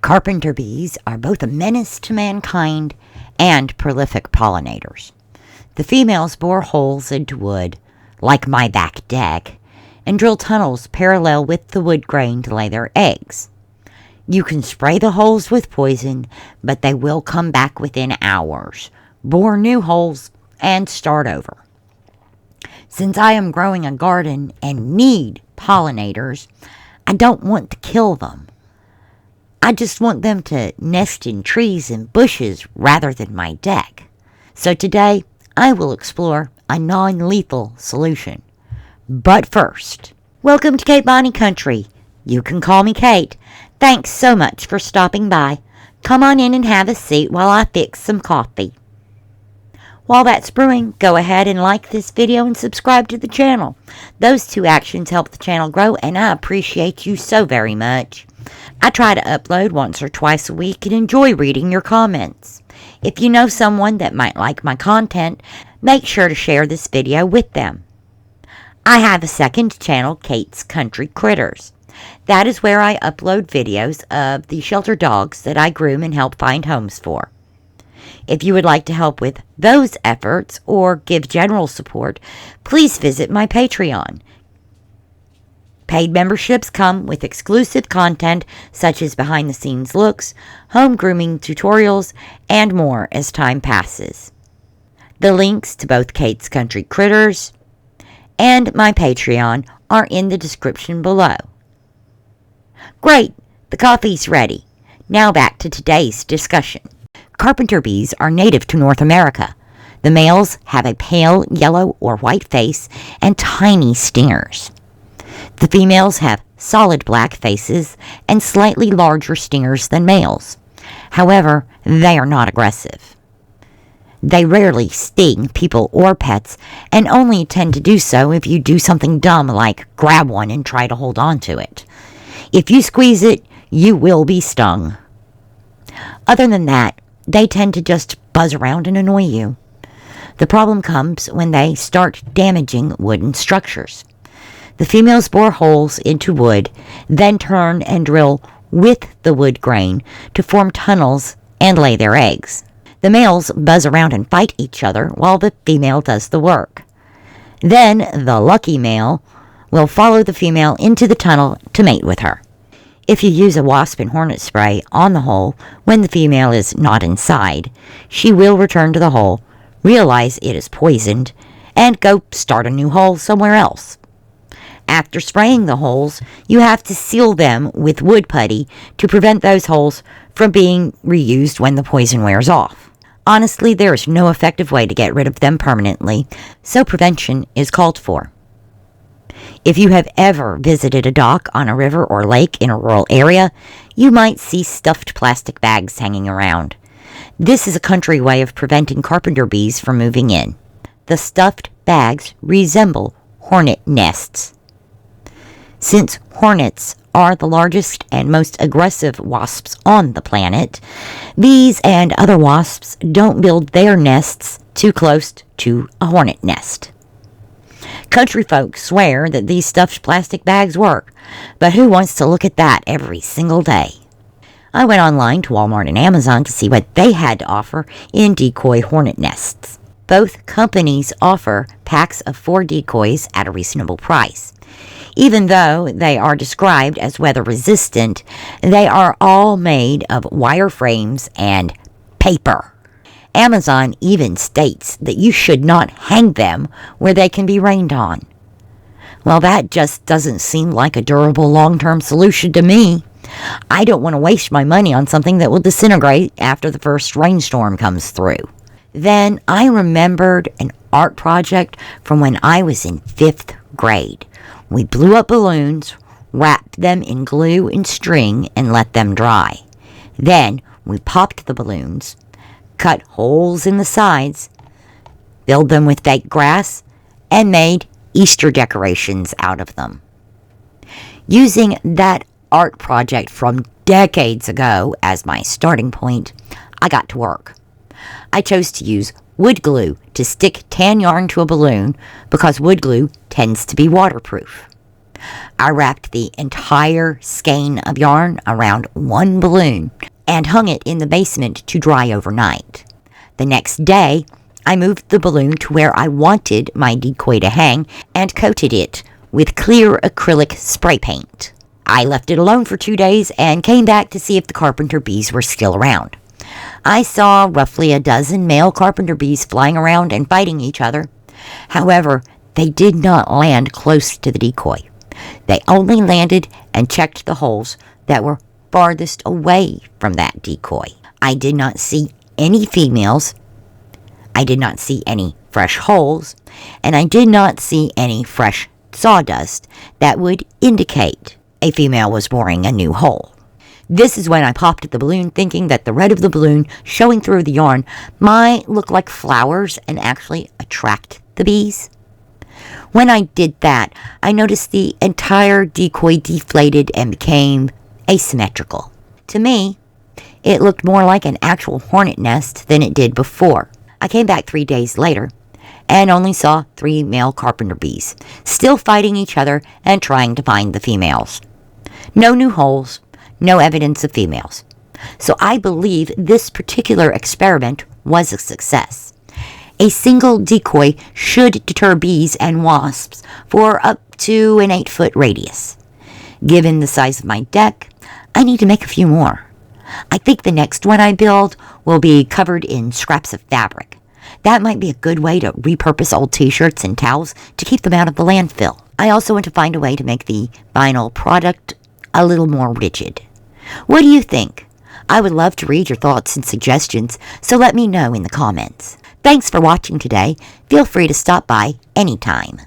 Carpenter bees are both a menace to mankind and prolific pollinators. The females bore holes into wood, like my back deck, and drill tunnels parallel with the wood grain to lay their eggs. You can spray the holes with poison, but they will come back within hours, bore new holes, and start over. Since I am growing a garden and need pollinators, I don't want to kill them. I just want them to nest in trees and bushes rather than my deck. So today, I will explore a non-lethal solution. But first, welcome to Cape Bonny Country. You can call me Kate. Thanks so much for stopping by. Come on in and have a seat while I fix some coffee. While that's brewing, go ahead and like this video and subscribe to the channel. Those two actions help the channel grow, and I appreciate you so very much. I try to upload once or twice a week and enjoy reading your comments. If you know someone that might like my content, make sure to share this video with them. I have a second channel, Kate's Country Critters. That is where I upload videos of the shelter dogs that I groom and help find homes for. If you would like to help with those efforts or give general support, please visit my Patreon. Paid memberships come with exclusive content such as behind-the-scenes looks, home grooming tutorials, and more as time passes. The links to both Kate's Country Critters and my Patreon are in the description below. Great! The coffee's ready. Now back to today's discussion. Carpenter bees are native to North America. The males have a pale yellow or white face and tiny stingers. The females have solid black faces and slightly larger stingers than males. However, they are not aggressive. They rarely sting people or pets and only tend to do so if you do something dumb like grab one and try to hold on to it. If you squeeze it, you will be stung. Other than that, they tend to just buzz around and annoy you. The problem comes when they start damaging wooden structures. The females bore holes into wood, then turn and drill with the wood grain to form tunnels and lay their eggs. The males buzz around and fight each other while the female does the work. Then the lucky male will follow the female into the tunnel to mate with her. If you use a wasp and hornet spray on the hole when the female is not inside, she will return to the hole, realize it is poisoned, and go start a new hole somewhere else. After spraying the holes, you have to seal them with wood putty to prevent those holes from being reused when the poison wears off. Honestly, there is no effective way to get rid of them permanently, so prevention is called for. If you have ever visited a dock on a river or lake in a rural area, you might see stuffed plastic bags hanging around. This is a country way of preventing carpenter bees from moving in. The stuffed bags resemble hornet nests. Since hornets are the largest and most aggressive wasps on the planet, bees and other wasps don't build their nests too close to a hornet nest. Country folks swear that these stuffed plastic bags work, but who wants to look at that every single day? I went online to Walmart and Amazon to see what they had to offer in decoy hornet nests. Both companies offer packs of 4 decoys at a reasonable price. Even though they are described as weather resistant, they are all made of wire frames and paper. Amazon even states that you should not hang them where they can be rained on. Well, that just doesn't seem like a durable long-term solution to me. I don't want to waste my money on something that will disintegrate after the first rainstorm comes through. Then I remembered an art project from when I was in 5th grade. We blew up balloons, wrapped them in glue and string, and let them dry. Then we popped the balloons, cut holes in the sides, filled them with fake grass, and made Easter decorations out of them. Using that art project from decades ago as my starting point, I got to work. I chose to use wood glue to stick tan yarn to a balloon because wood glue tends to be waterproof. I wrapped the entire skein of yarn around one balloon and hung it in the basement to dry overnight. The next day, I moved the balloon to where I wanted my decoy to hang and coated it with clear acrylic spray paint. I left it alone for 2 days and came back to see if the carpenter bees were still around. I saw roughly a dozen male carpenter bees flying around and fighting each other. However, they did not land close to the decoy. They only landed and checked the holes that were farthest away from that decoy. I did not see any females. I did not see any fresh holes, and I did not see any fresh sawdust that would indicate a female was boring a new hole. This is when I popped the balloon, thinking that the red of the balloon showing through the yarn might look like flowers and actually attract the bees. When I did that, I noticed the entire decoy deflated and became asymmetrical. To me, it looked more like an actual hornet nest than it did before. I came back 3 days later and only saw 3 male carpenter bees, still fighting each other and trying to find the females. No new holes, no evidence of females. So I believe this particular experiment was a success. A single decoy should deter bees and wasps for up to an 8-foot radius. Given the size of my deck, I need to make a few more. I think the next one I build will be covered in scraps of fabric. That might be a good way to repurpose old t-shirts and towels to keep them out of the landfill. I also want to find a way to make the final product a little more rigid. What do you think? I would love to read your thoughts and suggestions, so let me know in the comments. Thanks for watching today. Feel free to stop by anytime.